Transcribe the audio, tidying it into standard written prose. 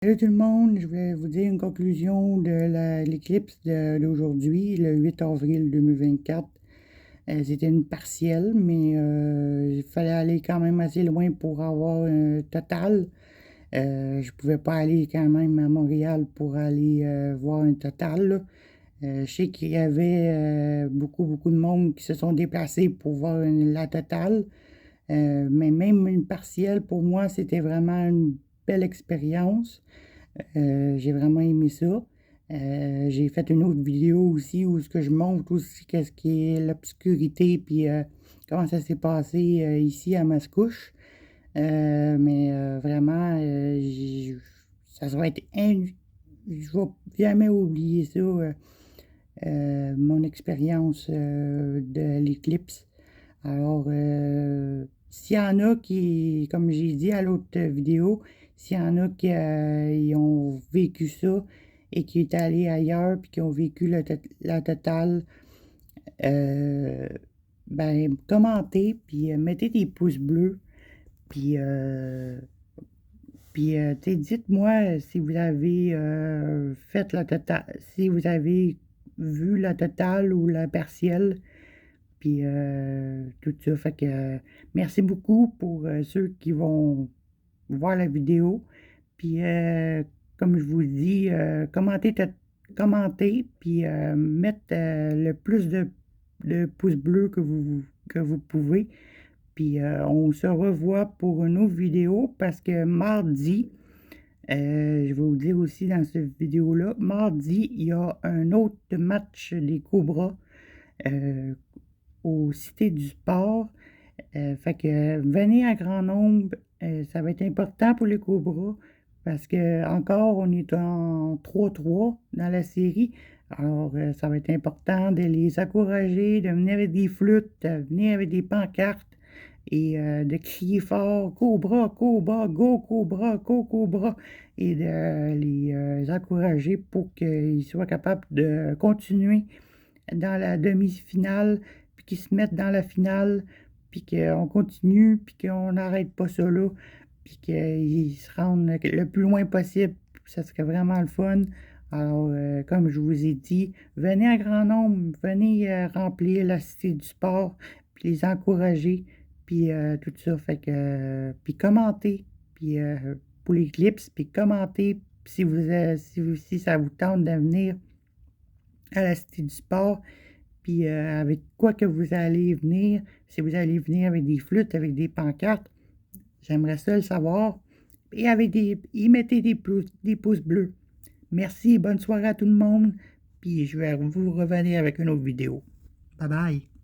Salut tout le monde, je vais vous dire une conclusion de l'éclipse d'aujourd'hui, le 8 avril 2024. C'était une partielle, mais il fallait aller quand même assez loin pour avoir un total. Je pouvais pas aller quand même à Montréal pour aller voir un total, là. Je sais qu'il y avait beaucoup de monde qui se sont déplacés pour voir la totale. Mais même une partielle, pour moi, c'était vraiment une belle expérience. J'ai vraiment aimé ça. J'ai fait une autre vidéo aussi où ce que je montre aussi qu'est-ce qui est l'obscurité puis comment ça s'est passé ici à Mascouche. Mais vraiment, ça va être je vais jamais oublier ça, mon expérience de l'éclipse. Alors, s'il y en a qui, comme j'ai dit à l'autre vidéo, s'il y en a qui ils ont vécu ça et qui est allé ailleurs puis qui ont vécu la totale, euh, ben, commentez puis mettez des pouces bleus puis, tu sais, dites-moi si vous avez fait la totale, si vous avez vu la totale ou la partielle. Puis tout ça, fait que merci beaucoup pour ceux qui vont voir la vidéo. Puis comme je vous dis, commentez, puis mettre le plus de pouces bleus que vous pouvez. Puis on se revoit pour une autre vidéo parce que mardi, je vais vous dire aussi dans cette vidéo-là, mardi, il y a un autre match des Cobras. euh, Aux Cités du Sport. Fait que venez à grand nombre, ça va être important pour les Cobras parce que encore on est en 3-3 dans la série. Alors ça va être important de les encourager, de venir avec des flûtes, de venir avec des pancartes et de crier fort Cobra, Cobra, go Cobra, go Cobra et de les encourager pour qu'ils soient capables de continuer dans la demi-finale, puis qu'ils se mettent dans la finale, puis qu'on continue, puis qu'on n'arrête pas ça là, puis qu'ils se rendent le plus loin possible. Ça serait vraiment le fun. Alors, comme je vous ai dit, venez à grand nombre, venez remplir la Cité du Sport, puis les encourager, puis tout ça. Fait que, puis commentez, puis pour les clips, puis commentez si ça vous tente de venir à la Cité du Sport, puis avec quoi que vous allez venir, si vous allez venir avec des flûtes, avec des pancartes, j'aimerais ça le savoir. Et mettez des pouces bleus. Merci, bonne soirée à tout le monde, puis je vais vous revenir avec une autre vidéo. Bye bye.